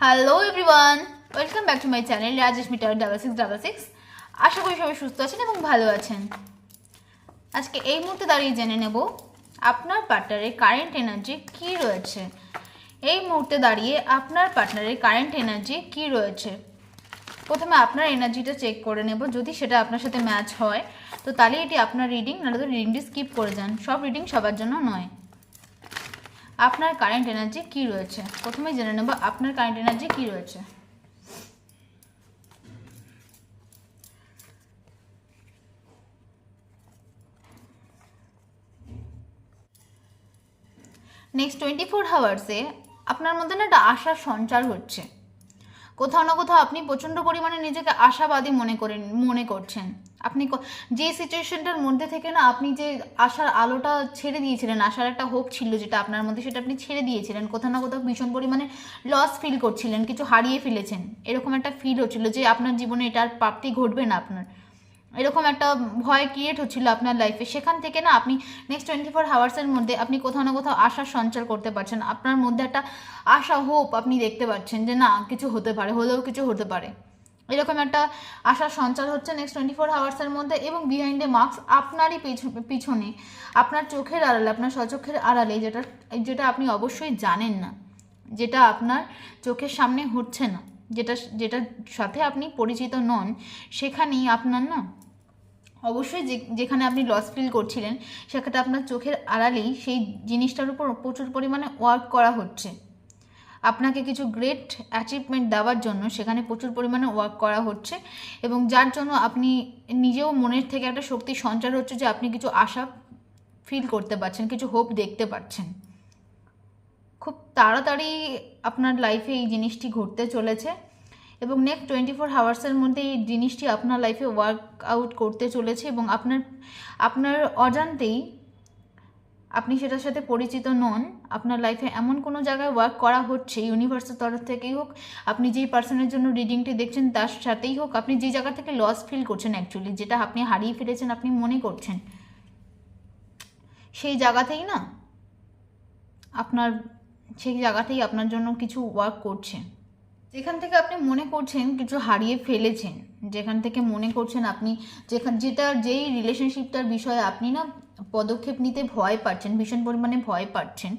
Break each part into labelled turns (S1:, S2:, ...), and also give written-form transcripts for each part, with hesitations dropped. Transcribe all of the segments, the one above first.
S1: Hello everyone, welcome back to my channel Rajesh meter 6666। আশা করি সবাই সুস্থ আছেন এবং ভালো আছেন। আজকে এই মুহূর্তে দাঁড়িয়ে জেনে নেব আপনার পার্টনারের কারেন্ট এনার্জি কী রয়েছে। এই মুহূর্তে দাঁড়িয়ে আপনার পার্টনারের কারেন্ট এনার্জি কী রয়েছে। প্রথমে আপনার এনার্জিটা চেক করে নেব, যদি সেটা আপনার সাথে ম্যাচ হয় তো তাহলে এটি আপনার রিডিং, নাহলে তো রিডিংটি স্কিপ করে যান। সব রিডিং সবার জন্য নয়। আপনার কারেন্ট এনার্জি কী রয়েছে, প্রথমে জেনে নেব আপনার কারেন্ট এনার্জি কী রয়েছে। নেক্সট 24 আওয়ার্সে আপনার মধ্যে না একটা আশার সঞ্চার হচ্ছে। কোথাও না কোথাও আপনি প্রচণ্ড পরিমাণে নিজেকে আশাবাদী মনে করছেন। আপনি যে সিচুয়েশনটার মধ্যে থেকে না আপনি যে আশার আলোটা ছেড়ে দিয়েছিলেন, আশার একটা হোপ ছিল যেটা আপনার মধ্যে, সেটা আপনি ছেড়ে দিয়েছিলেন। কোথাও না কোথাও ভীষণ পরিমাণে লস ফিল করছিলেন, কিছু হারিয়ে ফেলেছেন, এরকম একটা ফিল হচ্ছিল যে আপনার জীবনে এটার প্রাপ্তি ঘটবে না আপনার, এরকম একটা ভয় ক্রিয়েট হচ্ছিল আপনার লাইফে। সেখান থেকে না আপনি নেক্সট 24 আওয়ার্সের মধ্যে আপনি কোথাও না কোথাও আশার সঞ্চার করতে পারছেন। আপনার মধ্যে একটা আশা, হোপ আপনি দেখতে পাচ্ছেন যে না কিছু হতে পারে, হলেও কিছু হতে পারে, এরকম একটা আশার সঞ্চার হচ্ছে নেক্সট 24 আওয়ার্সের মধ্যে। এবং বিহাইন্ড দ্য মার্কস আপনারই পিছনে, আপনার চোখের আড়ালে, আপনার স্বচোখের আড়ালে, যেটা আপনি অবশ্যই জানেন না, যেটা আপনার চোখের সামনে হচ্ছে না, যেটার সাথে আপনি পরিচিত নন, সেখানেই আপনার না অবশ্যই যেখানে আপনি লস ফিল করছিলেন সেখানে আপনার চোখের আড়ালেই সেই জিনিসটার উপর প্রচুর পরিমাণে ওয়ার্ক করা হচ্ছে। আপনাকে কিছু গ্রেট অ্যাচিভমেন্ট দেওয়ার জন্য সেখানে প্রচুর পরিমাণে ওয়ার্ক করা হচ্ছে, এবং যার জন্য আপনি নিজেও মনের থেকে একটা শক্তি সঞ্চার হচ্ছে যে আপনি কিছু আশা ফিল করতে পারছেন, কিছু হোপ দেখতে পাচ্ছেন। খুব তাড়াতাড়ি আপনার লাইফে এই জিনিসটি ঘটতে চলেছে, এবং নেক্সট 24 আওয়ার্সের মধ্যে এই জিনিসটি আপনার লাইফে ওয়ার্ক আউট করতে চলেছে, এবং আপনার অজান্তেই, আপনি সেটার সাথে পরিচিত নন, আপনার লাইফে এমন কোনো জায়গায় ওয়ার্ক করা হচ্ছে, ইউনিভার্সের তরফ থেকেই হোক, আপনি যেই পার্সনের জন্য রিডিংটি দেখছেন তার সাথেই হোক, আপনি যে জায়গা থেকে লস ফিল করছেন, অ্যাকচুয়ালি যেটা আপনি হারিয়ে ফেলেছেন আপনি মনে করছেন, সেই জায়গাতেই না সেই জায়গাতেই আপনার জন্য কিছু ওয়ার্ক করছে। যেখান থেকে আপনি মনে করছেন কিছু হারিয়ে ফেলেছেন, যেখান থেকে মনে করছেন আপনি যেই রিলেশনশিপটার বিষয়ে আপনি না পদক্ষেপ নিতে ভয় পাচ্ছেন, ভীষণ পরিমাণে ভয় পাচ্ছেন,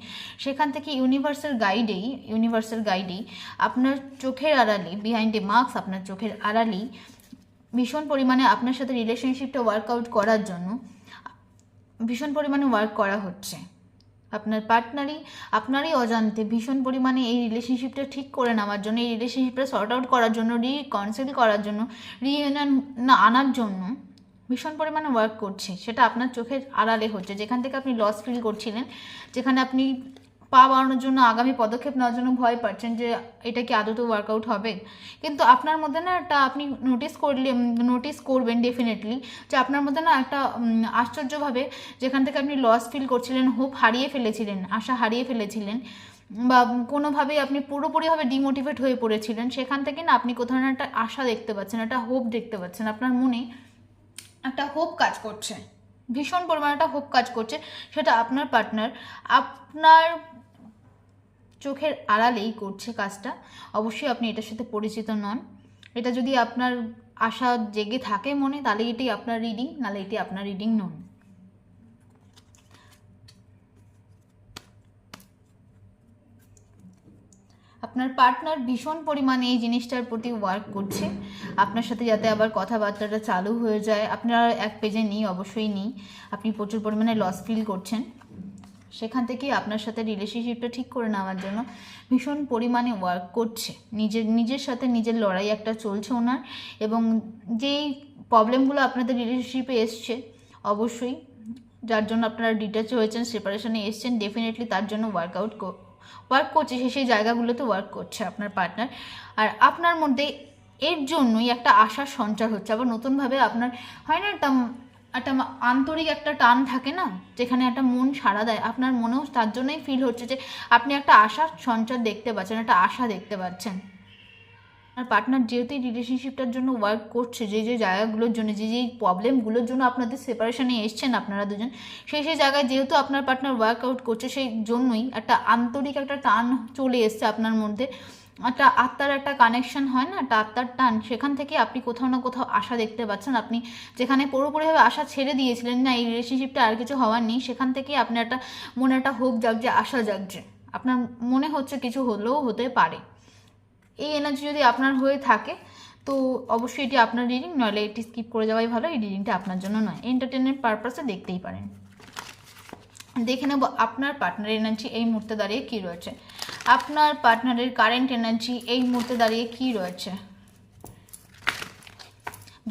S1: সেখান থেকে ইউনিভার্সাল গাইডেই আপনার চোখের আড়ালে, বিহাইন্ড দ্য মার্কস আপনার চোখের আড়ালেই ভীষণ পরিমাণে আপনার সাথে রিলেশনশিপটা ওয়ার্কআউট করার জন্য ভীষণ পরিমাণে ওয়ার্ক করা হচ্ছে। আপনার আপনারই অজান্তে ভীষণ পরিমাণে এই রিলেশনশিপটা ঠিক করে নেওয়ার জন্য, এই রিলেশনশিপটা সর্ট আউট করার জন্য, রিকনসিল করার জন্য, রিইউনিয়ন আনার জন্য ভীষণ পরিমাণে ওয়ার্ক করছে। সেটা আপনার চোখের আড়ালে হচ্ছে, যেখান থেকে আপনি লস ফিল করছিলেন, যেখানে আপনি পা বাড়ানোর জন্য, আগামী পদক্ষেপ নেওয়ার জন্য ভয় পাচ্ছেন যে এটা কি আদৌ ওয়ার্কআউট হবে। কিন্তু আপনার মধ্যে না একটা আপনি নোটিস করবেন ডেফিনেটলি যে আপনার মধ্যে না একটা আশ্চর্যভাবে, যেখান থেকে আপনি লস ফিল করছিলেন, হোপ হারিয়ে ফেলেছিলেন, আশা হারিয়ে ফেলেছিলেন, বা কোনোভাবেই আপনি পুরোপুরিভাবে ডিমোটিভেট হয়ে পড়েছিলেন, সেখান থেকে না আপনি কোথাও না একটা আশা দেখতে পাচ্ছেন, একটা হোপ দেখতে পাচ্ছেন। আপনার মনে একটা হোপ কাজ করছে, ভীষণ পরিমাণে একটা হোপ কাজ করছে। সেটা আপনার পার্টনার আপনার চোখের আড়ালেই করছে কাজটা। অবশ্যই আপনি এটার সাথে পরিচিত নন। এটা যদি আপনার আশা জেগে থাকে মনে, তাহলে এটি আপনার রিডিং, নাহলে এটি আপনার রিডিং নন। আপনার পার্টনার ভীষণ পরিমাণে এই জিনিসটার প্রতি ওয়ার্ক করছে, আপনার সাথে যাতে আবার কথাবার্তাটা চালু হয়ে যায়। আপনার এক পেজে নেই, অবশ্যই নেই, আপনি প্রচুর পরিমাণে লস ফিল করছেন, সেখান থেকেই আপনার সাথে রিলেশনশিপটা ঠিক করে নেওয়ার জন্য ভীষণ পরিমাণে ওয়ার্ক করছে। নিজের সাথে নিজের লড়াই একটা চলছে ওনার, এবং যেই প্রবলেমগুলো আপনাদের রিলেশনশিপে এসছে, অবশ্যই যার জন্য আপনারা ডিট্যাচ হয়েছেন, সেপারেশনে এসছেন, ডেফিনেটলি তার জন্য ওয়ার্ক করছে, সেই জায়গাগুলোতে ওয়ার্ক করছে আপনার পার্টনার। আর আপনার মধ্যে এর জন্যই একটা আশার সঞ্চার হচ্ছে। আবার নতুনভাবে আপনার হয় না একটা আন্তরিক একটা টান থাকে না, যেখানে একটা মন সাড়া দেয়, আপনার মনেও তার জন্যই ফিল হচ্ছে যে আপনি একটা আশার সঞ্চার দেখতে পাচ্ছেন, একটা আশা দেখতে পাচ্ছেন। আর পার্টনার যেহেতু এই রিলেশনশিপটার জন্য ওয়ার্ক করছে, যে জায়গাগুলোর জন্য, যে প্রবলেমগুলোর জন্য আপনাদের সেপারেশনে এসছেন আপনারা দুজন, সেই জায়গায় যেহেতু আপনার পার্টনার ওয়ার্কআউট করছে, সেই জন্যই একটা আন্তরিক একটা টান চলে এসছে আপনার মধ্যে। একটা আত্মার একটা কানেকশন হয় না, একটা আত্মার টান, সেখান থেকে আপনি কোথাও না কোথাও আশা দেখতে পাচ্ছেন। আপনি যেখানে পুরোপুরিভাবে আশা ছেড়ে দিয়েছিলেন না এই রিলেশনশিপটা আর কিছু হওয়ার নেই, সেখান থেকে আপনি একটা মনে একটা হোপ জাগছে, আশা জাগছে, আপনার মনে হচ্ছে কিছু হলেও হতে পারে। এই এনার্জি যদি আপনার হয়ে থাকে তো অবশ্যই এটি আপনার রিডিং, নইলে এটি স্কিপ করে যাওয়াই ভালো। এই রিডিংটা আপনার জন্য নয়, এন্টারটেনমেন্ট পারপাসে দেখতেই পারেন। দেখে নেব আপনার পার্টনারের এনার্জি এই মুহূর্তে দাঁড়িয়ে কী রয়েছে। আপনার পার্টনারের কারেন্ট এনার্জি এই মুহূর্তে দাঁড়িয়ে কী রয়েছে।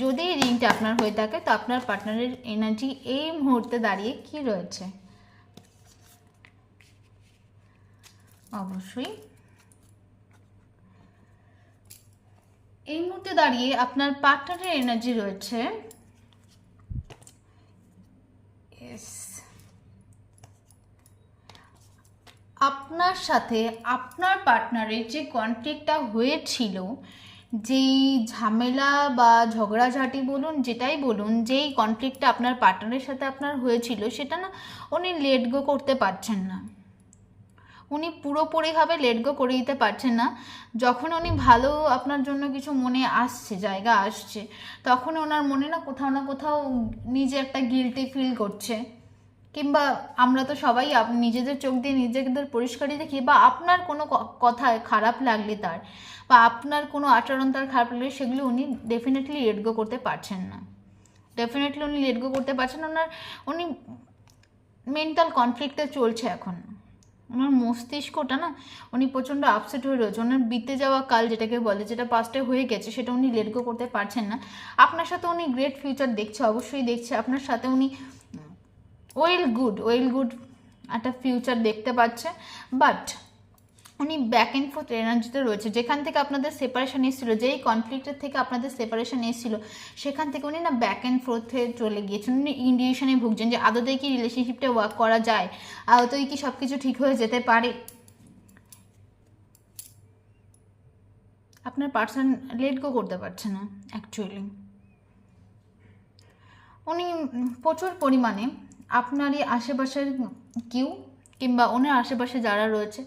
S1: যদি এই রিডিংটা আপনার হয়ে থাকে তো আপনার পার্টনারের এনার্জি এই মুহূর্তে দাঁড়িয়ে কী রয়েছে। অবশ্যই এই মুহূর্তে দাঁড়িয়ে আপনার পার্টনারের এনার্জি রয়েছে আপনার সাথে আপনার পার্টনারের যে কনফ্লিক্টটা হয়েছিল, যেই ঝামেলা বা ঝগড়াঝাটি বলুন, যেটাই বলুন, যেই কনফ্লিক্টটা আপনার পার্টনারের সাথে আপনার হয়েছিল, সেটা না উনি লেট গো করতে পারছেন না। উনি পুরোপুরিভাবে লেট গো করে দিতে পারছেন না। যখন উনি ভালো আপনার জন্য কিছু মনে আসছে, জায়গা আসছে, তখন ওনার মনে না কোথাও নিজে একটা গিল্টি ফিল করছে। কিংবা আমরা তো সবাই নিজেদের চোখ দিয়ে নিজেদের পরিষ্কারই দেখি, বা আপনার কোনো কথায় খারাপ লাগলে তার, বা আপনার কোনো আচরণ তার খারাপ লাগলে, সেগুলো উনি ডেফিনেটলি লেট গো করতে পারছেন না। ডেফিনেটলি উনি লেট গো করতে পারছেন না। উনি মেন্টাল কনফ্লিক্টে চলছে এখন। ওনার মস্তিষ্কটা না, উনি প্রচণ্ড আপসেট হয়ে রয়েছে। ওনার বিতে যাওয়া কাল যেটাকে বলে, যেটা পাস্টে হয়ে গেছে, সেটা উনি লেট গো করতে পারছেন না। আপনার সাথে উনি গ্রেট ফিউচার দেখছে, অবশ্যই দেখছে। আপনার সাথে উনি ওয়েল গুড একটা ফিউচার দেখতে পাচ্ছে। বাট উনি ব্যাক অ্যান্ড ফোর্থ এনার্জিতে রয়েছে। যেখান থেকে আপনাদের সেপারেশন এসেছিলো, যেই কনফ্লিক্টের থেকে আপনাদের সেপারেশন এসেছিলো, সেখান থেকে উনি না ব্যাক অ্যান্ড ফোর্থে চলে গিয়েছেন। উনি ইনডিউশনে ভুগছেন যে আদতেই কি রিলেশনশিপটা ওয়ার্ক করা যায়, আদতেই কি সব কিছু ঠিক হয়ে যেতে পারে। আপনার পার্সন লেট গো করতে পারছে না অ্যাকচুয়ালি। উনি প্রচুর পরিমাণে আপনারই আশেপাশের কেউ কিংবা ওনার আশেপাশে যারা রয়েছে,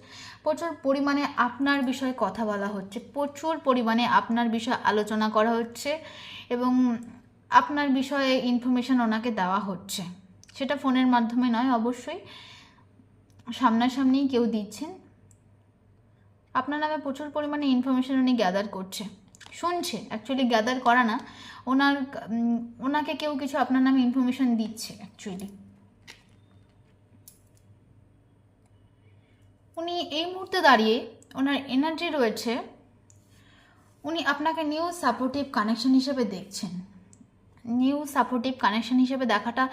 S1: প্রচুর পরিমাণে আপনার বিষয়ে কথা বলা হচ্ছে, প্রচুর পরিমাণে আপনার বিষয়ে আলোচনা করা হচ্ছে, এবং আপনার বিষয়ে ইনফরমেশান ওনাকে দেওয়া হচ্ছে। সেটা ফোনের মাধ্যমে নয়, অবশ্যই সামনাসামনি কেউ দিচ্ছেন। আপনার নামে প্রচুর পরিমাণে ইনফরমেশান উনি গ্যাদার করছে, শুনছে। অ্যাকচুয়ালি গ্যাদার করা না, ওনাকে কেউ কিছু আপনার নামে ইনফরমেশান দিচ্ছে অ্যাকচুয়ালি। উনি এই মুহূর্তে দাঁড়িয়ে ওনার এনার্জি রয়েছে, উনি আপনাকে নিউ সাপোর্টিভ কানেকশন হিসেবে দেখছেন। নিউ সাপোর্টিভ কানেকশন হিসেবে দেখাটা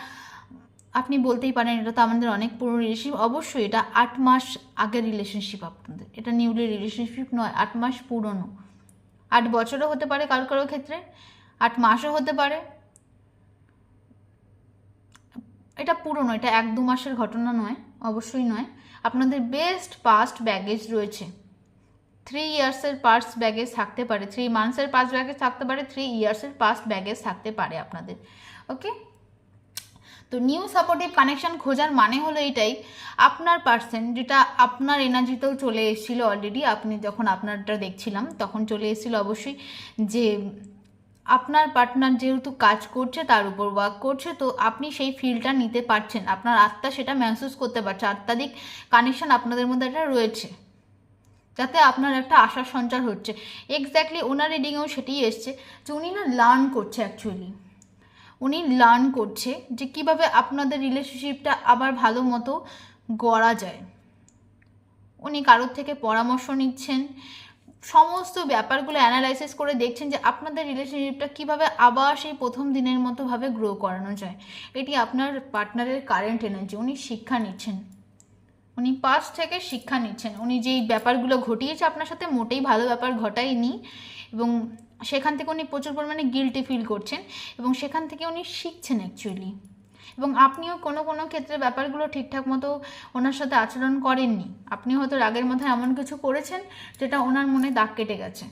S1: আপনি বলতেই পারেন এটা তো আমাদের অনেক পুরনো রিলেশনশিপ। অবশ্যই এটা 8 মাস আগের রিলেশনশিপ আপনাদের, এটা নিউলি রিলেশনশিপ নয়, 8 মাস পুরনো। 8 বছরও হতে পারে কারো কারো ক্ষেত্রে, 8 মাসও হতে পারে। এটা পুরনো, এটা 1-2 মাসের ঘটনা নয়, অবশ্যই নয়। আপনাদের বেস্ট পাস্ট ব্যাগেজ রয়েছে। 3 ইয়ার্সের পাস্ট ব্যাগেজ থাকতে পারে, 3 মান্থসের পাস্ট ব্যাগেজ থাকতে পারে, 3 ইয়ার্সের পাস্ট ব্যাগেজ থাকতে পারে আপনাদের। ওকে, তো নিউ সাপোর্টিভ কানেকশন খোঁজার মানে হলো এটাই, আপনার পার্সন যেটা আপনার এনার্জিতেও চলে এসেছিলো অলরেডি। আপনি যখন আপনারটা দেখছিলাম তখন চলে এসেছিলো অবশ্যই, যে আপনার পার্টনার যেহেতু কাজ করছে, তার উপর ওয়ার্ক করছে, তো আপনি সেই ফিলটা নিতে পারছেন, আপনার আত্মা সেটা মেহসুস করতে পারছে। আত্মাধিক কানেকশন আপনাদের মধ্যে একটা রয়েছে, যাতে আপনার একটা আশার সঞ্চার হচ্ছে। এক্স্যাক্টলি ওনার রিডিংয়েও সেটাই এসছে, যে উনি না লার্ন করছে অ্যাকচুয়ালি। উনি লার্ন করছে যে কিভাবে আপনাদের রিলেশনশিপটা আবার ভালো মতো গড়া যায়। উনি কারোর থেকে পরামর্শ নিচ্ছেন, সমস্ত ব্যাপারগুলো অ্যানালাইসিস করে দেখছেন যে আপনাদের রিলেশনশিপটা কিভাবে আবার সেই প্রথম দিনের মতোভাবে গ্রো করানো যায়। এটি আপনার পার্টনারের কারেন্ট এনার্জি। উনি শিক্ষা নিচ্ছেন, উনি পাস্ট থেকে শিক্ষা নিচ্ছেন। উনি যেই ব্যাপারগুলো ঘটিয়েছে আপনার সাথে মোটেই ভালো ব্যাপার ঘটায়নি, এবং সেখান থেকে উনি প্রচুর পরিমাণে গিল্টি ফিল করছেন, এবং সেখান থেকে উনি শিখছেন অ্যাকচুয়ালি। এবং আপনিও কোনো কোনো ক্ষেত্রে ব্যাপারগুলো ঠিকঠাক মতো ওনার সাথে আচরণ করেননি। আপনিও হয়তো রাগের মাথায় এমন কিছু করেছেন যেটা ওনার মনে দাগ কেটে গেছে।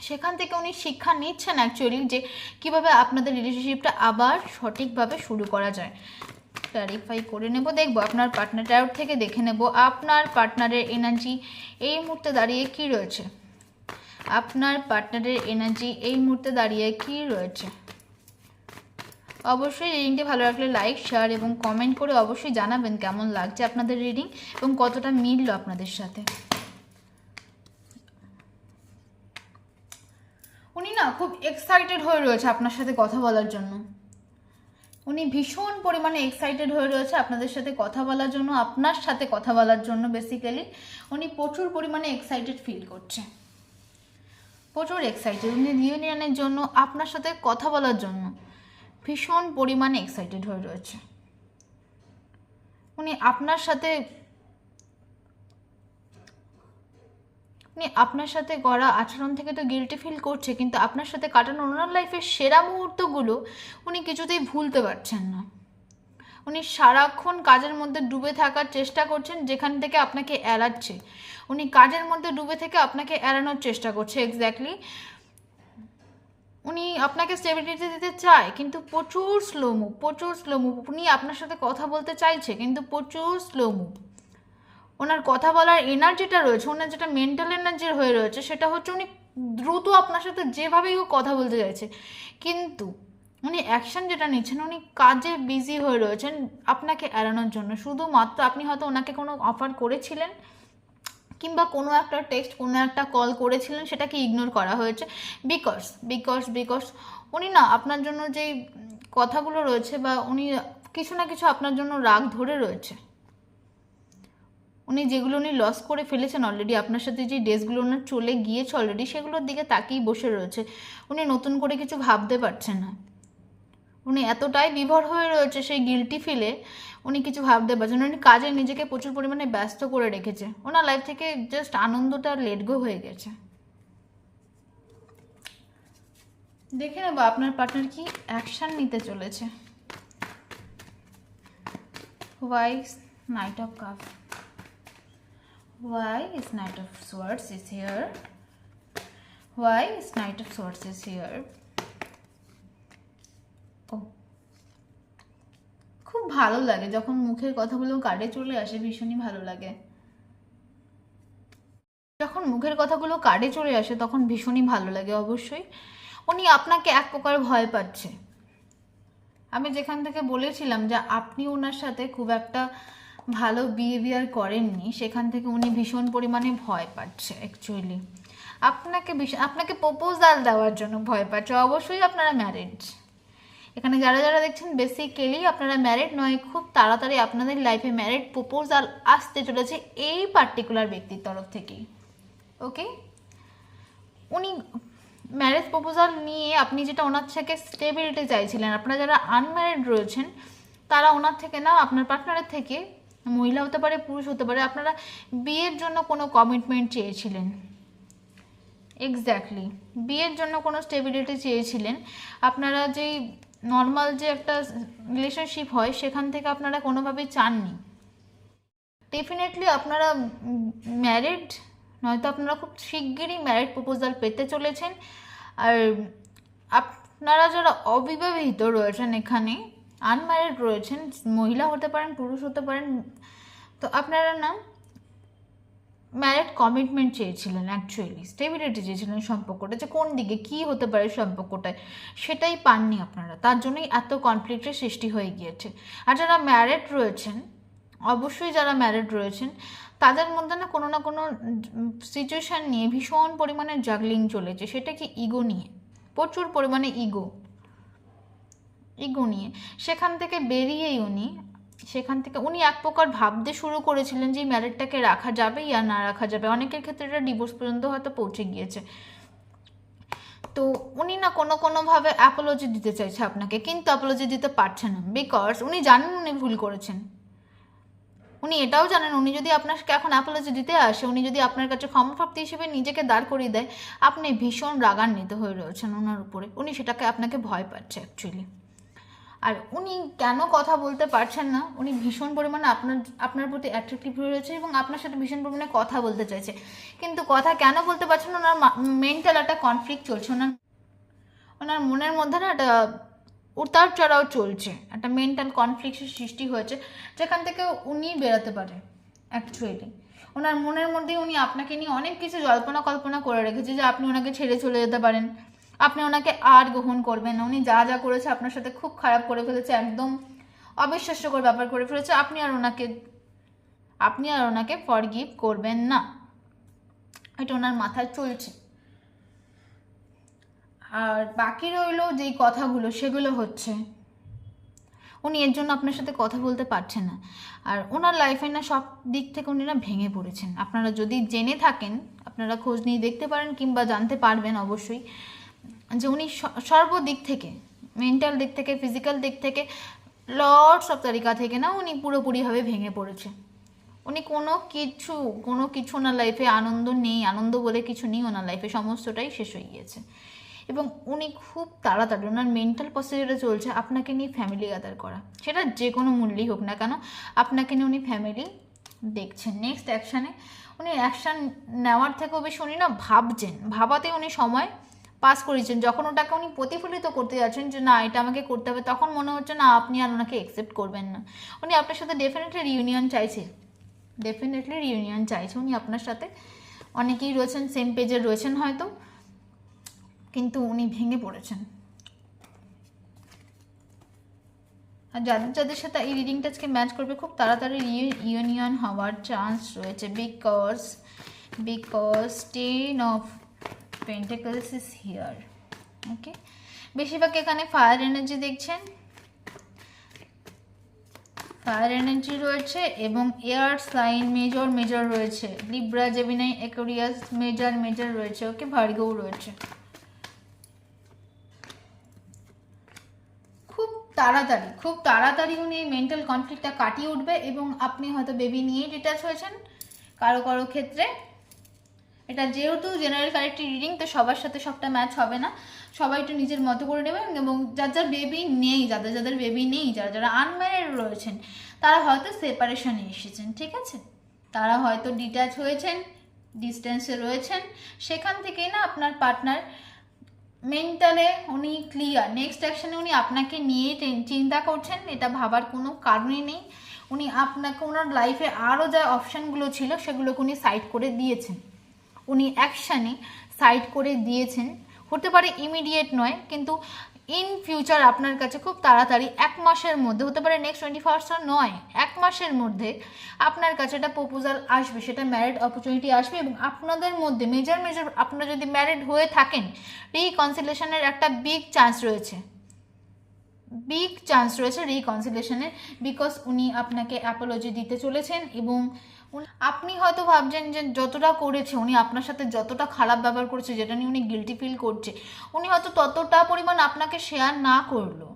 S1: সেখান থেকে উনি শিক্ষা নিচ্ছেন অ্যাকচুয়ালি, যে কীভাবে আপনাদের রিলেশনশিপটা আবার সঠিকভাবে শুরু করা যায়। ক্ল্যারিফাই করে নেব, দেখব আপনার পার্টনার ট্যারট থেকে দেখে নেব আপনার পার্টনারের এনার্জি এই মুহূর্তে দাঁড়িয়ে কি রয়েছে। আপনার পার্টনারের এনার্জি এই মুহূর্তে দাঁড়িয়ে কি রয়েছে। অবশ্যই রিডিংটি ভালো লাগলে লাইক, শেয়ার এবং কমেন্ট করে অবশ্যই জানাবেন কেমন লাগছে আপনাদের রিডিং এবং কতটা মিলল আপনাদের সাথে। উনি না খুব এক্সাইটেড হয়ে রয়েছে আপনার সাথে কথা বলার জন্য। উনি ভীষণ পরিমাণে এক্সাইটেড হয়ে রয়েছে আপনাদের সাথে কথা বলার জন্য, আপনার সাথে কথা বলার জন্য। বেসিক্যালি উনি প্রচুর পরিমাণে এক্সাইটেড ফিল করছে, প্রচুর এক্সাইটেড। উনি ইউনিয়নের জন্য, আপনার সাথে কথা বলার জন্য ভীষণ পরিমাণে এক্সাইটেড হয়ে রয়েছে। উনি আপনার সাথে করা আচরণ থেকে তো গিল্টি ফিল করছে, কিন্তু আপনার সাথে কাটানো ওনার লাইফের সেরা মুহূর্তগুলো উনি কিছুতেই ভুলতে পারছেন না। উনি সারাক্ষণ কাজের মধ্যে ডুবে থাকার চেষ্টা করছেন, যেখান থেকে আপনাকে এড়াচ্ছে। উনি কাজের মধ্যে ডুবে থেকে আপনাকে এড়ানোর চেষ্টা করছে। এক্স্যাক্টলি উনি আপনাকে স্টেবিলিটি দিতে চায়, কিন্তু প্রচুর স্লো মুভ। উনি আপনার সাথে কথা বলতে চাইছে, কিন্তু প্রচুর স্লো মুভ। ওনার কথা বলার এনার্জিটা রয়েছে, ওনার যেটা মেন্টাল এনার্জি হয়ে রয়েছে সেটা হচ্ছে উনি দ্রুত আপনার সাথে যেভাবেই ও কথা বলতে চাইছে, কিন্তু উনি অ্যাকশন যেটা নিচ্ছেন, উনি কাজে বিজি হয়ে রয়েছেন আপনাকে এড়ানোর জন্য। শুধুমাত্র আপনি হয়তো ওনাকে কোনো অফার করেছিলেন কিংবা কোনো একটা টেক্সট, কোনো একটা কল করেছিলেন, সেটাকে ইগনোর করা হয়েছে। বিকজ উনি না আপনার জন্য যেই কথাগুলো রয়েছে, বা উনি কিছু না কিছু আপনার জন্য রাগ ধরে রয়েছে। উনি লস করে ফেলেছেন অলরেডি, আপনার সাথে যে ডেজগুলো ওনার চলে গিয়েছে অলরেডি, সেগুলোর দিকে তাকিয়েই বসে রয়েছে। উনি নতুন করে কিছু ভাবতে পারছেন না। উনি এতটাই বিভোর হয়ে রয়েছে সেই গিল্টি ফিলে, উনি কিছু ভাবতে পারছেন না। উনি কাজে নিজেকে প্রচুর পরিমাণে ব্যস্ত করে রেখেছে। ওনার লাইফ থেকে জাস্ট আনন্দটা লেট গো হয়ে গেছে। দেখে নেব আপনার পার্টনার কি অ্যাকশন নিতে চলেছে। Why Knight of Cups? Why is Knight of Swords is here? Why is Knight of Swords is here? খুব ভালো লাগে যখন মুখের কথাগুলো কার্ডে চলে আসে, ভীষণই ভালো লাগে। যখন মুখের কথাগুলো কার্ডে চলে আসে তখন ভীষণই ভালো লাগে। অবশ্যই উনি আপনাকে এক প্রকার ভয় পাচ্ছে। আমি যেখান থেকে বলেছিলাম যে আপনি ওনার সাথে খুব একটা ভালো বিহেভিয়ার করেননি, সেখান থেকে উনি ভীষণ পরিমাণে ভয় পাচ্ছে। অ্যাকচুয়ালি আপনাকে প্রপোজাল দেওয়ার জন্য ভয় পাচ্ছে। অবশ্যই আপনারা ম্যারিড। এখানে যারা দেখছেন বেসিক্যালি আপনারা ম্যারিড নয়, খুব তাড়াতাড়ি আপনাদের লাইফে ম্যারিড প্রপোজাল আসতে চলেছে এই পার্টিকুলার ব্যক্তির তরফ থেকেই। ওকে, উনি ম্যারেজ প্রপোজাল নিয়ে আপনি যেটা ওনার থেকে স্টেবিলিটি চাইছিলেন, আপনারা যারা আনম্যারিড রয়েছেন তারা ওনার থেকে না, আপনার পার্টনারের থেকে, মহিলা হতে পারে পুরুষ হতে পারে, আপনারা বিয়ের জন্য কোনো কমিটমেন্ট চেয়েছিলেন। এক্স্যাক্টলি বিয়ের জন্য কোনো স্টেবিলিটি চেয়েছিলেন। আপনারা যেই নর্মাল যে একটা রিলেশনশিপ হয় সেখান থেকে আপনারা কোনোভাবেই চাননি। ডেফিনেটলি আপনারা ম্যারিড, নয়তো আপনারা খুব শিগগিরই ম্যারিড প্রপোজাল পেতে চলেছেন। আর আপনারা যারা অবিবাহিত রয়েছেন, এখানে আনম্যারিড রয়েছেন, মহিলা হতে পারেন পুরুষ হতে পারেন, তো আপনারা না ম্যারিড কমিটমেন্ট চেয়েছিলেন, অ্যাকচুয়ালি স্টেবিলিটি চেয়েছিলেন সম্পর্কটা, যে কোন দিকে কী হতে পারে সম্পর্কটায়, সেটাই পাননি আপনারা। তার জন্যই এত কনফ্লিক্টের সৃষ্টি হয়ে গিয়েছে। আর যারা ম্যারিড রয়েছেন, অবশ্যই যারা ম্যারিড রয়েছেন তাদের মধ্যে না কোনো সিচুয়েশান নিয়ে ভীষণ পরিমাণে জাগলিং চলেছে। সেটা কি ইগো নিয়ে, প্রচুর পরিমাণে ইগো নিয়ে। সেখান থেকে বেরিয়েই উনি এক প্রকার ভাবতে শুরু করেছিলেন যে ম্যারিডটাকে রাখা যাবে ইয়া না রাখা যাবে। অনেকের ক্ষেত্রে এটা ডিভোর্স পর্যন্ত হয়তো পৌঁছে গিয়েছে। তো উনি না কোনোভাবে অ্যাপোলজি দিতে চাইছে আপনাকে, কিন্তু অ্যাপোলজি দিতে পারছে না, বিকজ উনি জানেন উনি ভুল করেছেন। উনি এটাও জানেন উনি যদি আপনাকে এখন অ্যাপোলজি দিতে আসে, উনি যদি আপনার কাছে ক্ষমাপ্রাপ্তি হিসেবে নিজেকে দাঁড় করিয়ে দেয়, আপনি ভীষণ রাগান্বিত হয়ে রয়েছেন ওনার উপরে। উনি সেটাকে আপনাকে ভয় পাচ্ছে অ্যাকচুয়ালি। আর উনি কেন কথা বলতে পারছেন না, উনি ভীষণ পরিমাণে আপনার প্রতি অ্যাট্রাক্টিভ হয়ে রয়েছে এবং আপনার সাথে ভীষণ পরিমাণে কথা বলতে চাইছে, কিন্তু কথা কেন বলতে পারছেন না, ওনার মেন্টাল একটা কনফ্লিক্ট চলছে। ওনার মনের মধ্যে না একটা উতার চড়াও চলছে, একটা মেন্টাল কনফ্লিক্টের সৃষ্টি হয়েছে, যেখান থেকে উনি বেরোতে পারে। অ্যাকচুয়ালি ওনার মনের মধ্যে উনি আপনাকে নিয়ে অনেক কিছু জল্পনা কল্পনা করে রেখেছে, যে আপনি ওনাকে ছেড়ে চলে যেতে পারেন, আপনি ওনাকে আর গ্রহণ করবেন না, উনি যা যা করেছে আপনার সাথে খুব খারাপ করে ফেলেছে, একদম অবিশ্বাস্যকর ব্যাপার করে ফেলেছে, আপনি আর ওনাকে ফরগিভ করবেন না, এটা ওনার মাথায় চলছে। আর বাকি রইলো যেই কথাগুলো, সেগুলো হচ্ছে উনি এর জন্য আপনার সাথে কথা বলতে পারছেন না। আর ওনার লাইফে না সব দিক থেকে উনি না ভেঙে পড়েছেন। আপনারা যদি জেনে থাকেন, আপনারা খোঁজ নিয়ে দেখতে পারেন, কিংবা জানতে পারবেন অবশ্যই, যে উনি সর্বদিক থেকে, মেন্টাল দিক থেকে, ফিজিক্যাল দিক থেকে, লর্ডস অফ তারিকা থেকে না উনি পুরোপুরিভাবে ভেঙে পড়েছে। উনি কোনো কিছু ওনার লাইফে আনন্দ নেই, আনন্দ বলে কিছু নেই ওনার লাইফে, সমস্তটাই শেষ হয়ে গিয়েছে। এবং উনি খুব তাড়াতাড়ি, ওনার মেন্টাল প্রসিজারে চলছে আপনাকে নিয়ে ফ্যামিলি গ্যাদার করা, সেটা যে কোনো মূল্যেই হোক না কেন, আপনাকে নিয়ে উনি ফ্যামিলি দেখছেন। নেক্সট অ্যাকশানে উনি অ্যাকশান নেওয়ার থেকেও বেশি উনি না ভাবাতে উনি সময় পাস করেছেন। যখন ওটাকে উনি প্রতিফলিত করতে যাচ্ছেন যে না এটা আমাকে করতে হবে, তখন মনে হচ্ছে না আপনি আর ওনাকে অ্যাকসেপ্ট করবেন না। উনি আপনার সাথে ডেফিনেটলি রিউনিয়ন চাইছে, উনি আপনার সাথে, অনেকেই রয়েছেন সেম পেজে রয়েছেন হয়তো, কিন্তু উনি ভেঙে পড়েছেন। আর যাদের সাথে এই রিডিংটা আজকে ম্যাচ করবে, খুব তাড়াতাড়ি ইউনিয়ন হওয়ার চান্স রয়েছে, because 10 of Pentacles is here. ওকে, বেশিরভাগ এখানে ফায়ার এনার্জি দেখছেন, ফায়ার এনার্জি রয়েছে, এবং এয়ার সাইন মেজর রয়েছে, লিব্রা, জেমিনাই, অ্যাকোয়ারিয়াস মেজর রয়েছে। ওকে, ভার্গও রয়েছে। খুব তাড়াতাড়ি উনি এই মেন্টাল কনফ্লিক্টটা কাটিয়ে উঠবে, এবং আপনি হয়তো বেবি নিয়েই ডিটাচ হয়েছেন কারো ক্ষেত্রে। এটা যেহেতু জেনারেল কালেক্টিভ রিডিং, তো সবার সাথে সবটা ম্যাচ হবে না, সবাই একটু নিজের মতো করে নেবেন। এবং যাদের বেবি নেই, যারা আনম্যারিড রয়েছেন, তারা হয়তো সেপারেশনে এসেছেন, ঠিক আছে, তারা হয়তো ডিটাচ হয়েছেন, ডিস্টেন্সে রয়েছেন, সেখান থেকেই না আপনার পার্টনার মেন্টালে উনি ক্লিয়ার। নেক্সট অ্যাকশনে উনি আপনাকে নিয়ে চিন্তা করছেন, এটা ভাবার কোনো কারণই নেই। উনি আপনাকে, ওনার লাইফে আরও যা অপশানগুলো ছিল সেগুলোকে উনি সাইড করে দিয়েছেন, উনি অ্যাকশানে সাইড করে দিয়েছেন। হতে পারে ইমিডিয়েট নয়, কিন্তু ইন ফিউচার আপনার কাছে খুব তাড়াতাড়ি, 1 মাসের মধ্যে, হতে পারে নেক্সট 21st নয়, 1 মাসের মধ্যে আপনার কাছে একটা প্রপোজাল আসবে, সেটা ম্যারিড অপরচুনিটি আসবে। এবং আপনাদের মধ্যে মেজর আপনারা যদি ম্যারিড হয়ে থাকেন, রিকনসিলেশনের একটা বিগ চান্স রয়েছে রিকনসিলেশনের, বিকজ উনি আপনাকে অ্যাপোলজি দিতে চলেছেন। এবং আপনি হয়তো ভাবছেন যে যতটা করেছে উনি আপনার সাথে, যতটা খারাপ ব্যবহার করেছে, যেটা নিয়ে উনি গিল্টি ফিল করছে, উনি হয়তো ততটা পরিমাণ আপনাকে শেয়ার না করলো,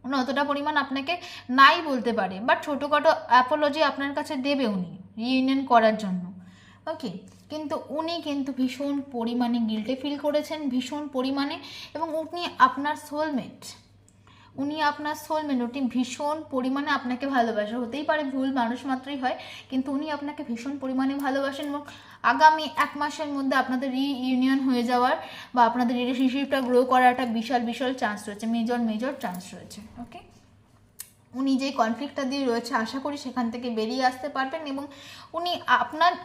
S1: উনি অতটা পরিমাণ আপনাকে নাই বলতে পারে, বাট ছোটোখাটো অ্যাপোলজি আপনার কাছে দেবে উনি রিইউনিয়ন করার জন্য। ওকে, কিন্তু উনি ভীষণ পরিমাণে গিল্টি ফিল করেছেন, ভীষণ পরিমাণে। এবং উনি আপনার সোলমেট, উনি ভীষণ পরিমাণে আপনাকে ভালোবাসে। হতেই পারে ভুল মানুষ মাত্রই হয়, কিন্তু উনি আপনাকে ভীষণ পরিমাণে ভালোবাসেন। এবং আগামী 1 মাসের মধ্যে আপনাদের রিইউনিয়ন হয়ে যাওয়ার, বা আপনাদের রিলেশনশিপটা গ্রো করার একটা বিশাল চান্স রয়েছে, মেজর চান্স রয়েছে। ওকে, উনি যে কনফ্লিক্টটা দিয়ে রয়েছে, আশা করি সেখান থেকে বেরিয়ে আসতে পারবেন। এবং উনি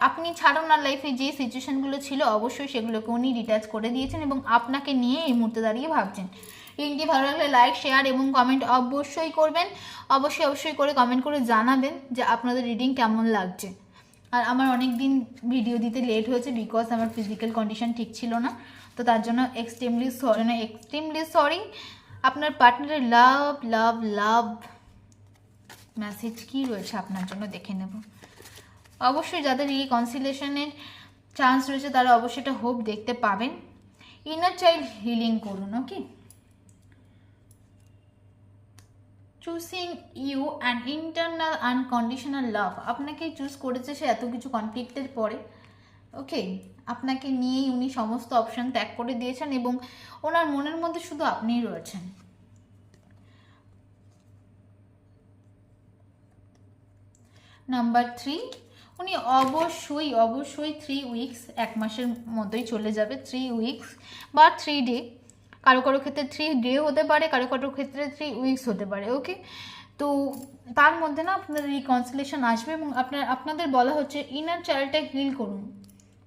S1: আপনি ছাড়া ওনার লাইফে যে সিচুয়েশনগুলো ছিল, অবশ্যই সেগুলোকে উনি ডিটাচ করে দিয়েছেন, এবং আপনাকে নিয়ে এই মুহূর্তে দাঁড়িয়ে ভাবছেন। রিডিংটি ভালো লাগলে লাইক, শেয়ার এবং কমেন্ট অবশ্যই করবেন, অবশ্যই করে কমেন্ট করে জানাবেন যে আপনাদের রিডিং কেমন লাগছে। আর আমার অনেক দিন ভিডিও দিতে লেট হয়েছে, বিকজ আমার ফিজিক্যাল কন্ডিশন ঠিক ছিল না, তো তার জন্য এক্সট্রিমলি সরি। আপনার পার্টনারের লাভ মেসেজ কি রয়েছে আপনার জন্য দেখে নেব। অবশ্যই যাদের রিকনসিলেশনের চান্স রয়েছে, তারা অবশ্যই একটা হোপ দেখতে পাবেন। ইনার চাইল্ড হিলিং করুন। Okay, choosing you and internal unconditional love, আপনাকেই চুজ করেছে সে এত কিছু কনফ্লিক্টের পরে। ওকে, আপনাকে নিয়েই উনি সমস্ত অপশান ত্যাগ করে দিয়েছেন, এবং ওনার মনের মধ্যে শুধু আপনিই রয়েছেন। নাম্বার 3, উনি অবশ্যই 3 উইকস, 1 মাসের মতোই চলে যাবে, 3 উইকস বা 3 ডে কারো কারো ক্ষেত্রে 3 ডে হতে পারে, কারো কারো ক্ষেত্রে 3 উইকস হতে পারে। ওকে, তো তার মধ্যে না আপনাদের রিকনসিলেশন আসবে এবং আপনাদের বলা হচ্ছে ইনার চাইল্ডটা হিল করুন।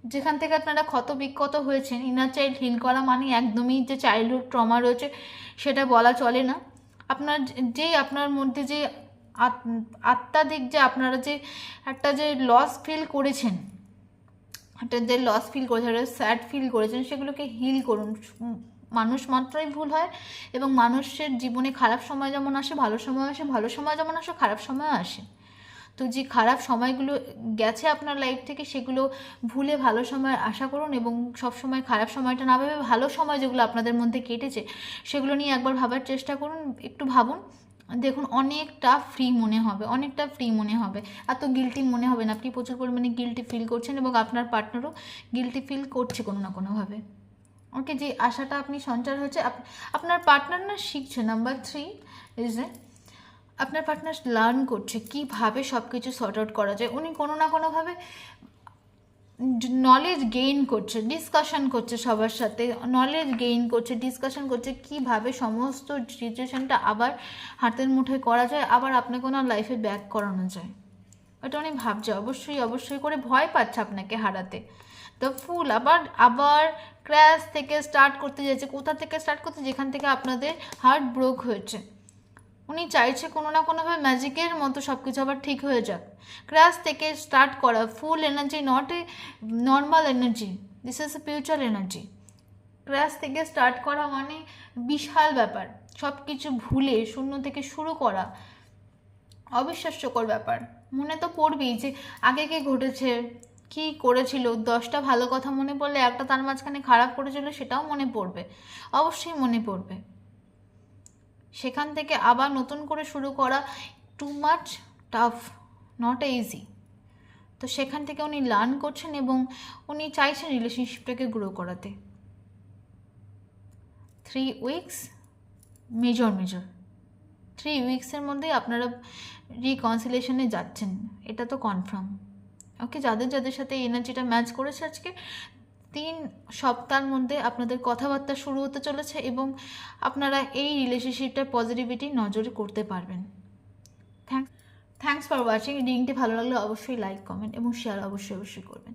S1: যেখান থেকে আপনারা ক্ষত বিক্ষত হয়েছেন, ইনার চাইল্ড হিল করা মানে একদমই যে চাইল্ডহুড ট্রমা রয়েছে সেটা বলা চলে না। আপনার মধ্যে যে আত্মাদিক যে আপনারা যে একটা যে লস ফিল করেছেন, একটা যে লস ফিল করেছেন, একটা স্যাড ফিল করেছেন, সেগুলোকে হিল করুন। মানুষ মাত্রই ভুল হয় এবং মানুষের জীবনে খারাপ সময় যেমন আসে ভালো সময় আসে, ভালো সময় যেমন আসে খারাপ সময় আসে। তো যে খারাপ সময়গুলো গেছে আপনার লাইফ থেকে সেগুলো ভুলে ভালো সময় আশা করুন এবং সব সময় খারাপ সময়টা না ভেবে ভালো সময় যেগুলো আপনাদের মধ্যে কেটেছে সেগুলো নিয়ে একবার ভাবার চেষ্টা করুন। একটু ভাবুন, দেখুন অনেকটা ফ্রি মনে হবে, অনেকটা ফ্রি মনে হবে, এত গিল্টি মনে হবে না। আপনি প্রচুর পরিমাণে গিল্টি ফিল করছেন এবং আপনার পার্টনারও গিল্টি ফিল করছে কোনো না কোনোভাবে। ওকে, যে আশাটা আপনি সঞ্চার হয়েছে আপনার পার্টনার না শিখছে। নাম্বার 3 ইজ আপনার পার্টনার লার্ন করছে কীভাবে সব কিছু সর্ট আউট করা যায়। উনি কোনো না কোনোভাবে নলেজ গেইন করছে, ডিসকাশন করছে সবার সাথে, নলেজ গেইন করছে, ডিসকাশন করছে কীভাবে সমস্ত সিচুয়েশনটা আবার হাতের মুঠোয় করা যায়, আবার আপনাকে ওনার লাইফে ব্যাক করানো যায়। এটা উনি ভাবছে, অবশ্যই করে ভয় পাচ্ছে আপনাকে হারাতে। দ্য ফুল আবার ক্র্যাশ থেকে স্টার্ট করতে যাচ্ছে। কোথা থেকে স্টার্ট করতে, যেখান থেকে আপনাদের হার্ট ব্রোক হয়েছে। উনি চাইছে কোনো না কোনোভাবে ম্যাজিকের মতো সব কিছু আবার ঠিক হয়ে যাক। ক্র্যাশ থেকে স্টার্ট করা, ফুল energy, not a normal energy, this is a spiritual energy. Crash থেকে স্টার্ট করা মানে বিশাল ব্যাপার, সব কিছু ভুলে শূন্য থেকে শুরু করা অবিশ্বাস্যকর ব্যাপার। মনে তো পড়বেই যে আগে কি ঘটেছে, কি করেছিল। 10টা ভালো কথা মনে পড়লে একটা তার মাঝখানে খারাপ করেছিল সেটাও মনে পড়বে, অবশ্যই মনে পড়বে। সেখান থেকে আবার নতুন করে শুরু করা too much tough, not easy. তো সেখান থেকে উনি লার্ন করছেন এবং উনি চাইছেন রিলেশনশিপটাকে গ্রো করাতে। 3 উইকস মেজর 3 উইকসের মধ্যেই আপনারা রিকনসিলেশনে যাচ্ছেন, এটা তো কনফার্ম। ওকে, যাদের সাথে এনার্জিটা ম্যাচ করেছে আজকে 3 সপ্তাহের মধ্যে আপনাদের কথাবার্তা শুরু হতে চলেছে এবং আপনারা এই রিলেশনশিপটা পজিটিভিটি নজরে করতে পারবেন। Thanks for watching. রিডিংটি ভালো লাগলে অবশ্যই লাইক, কমেন্ট এবং শেয়ার অবশ্যই করবেন।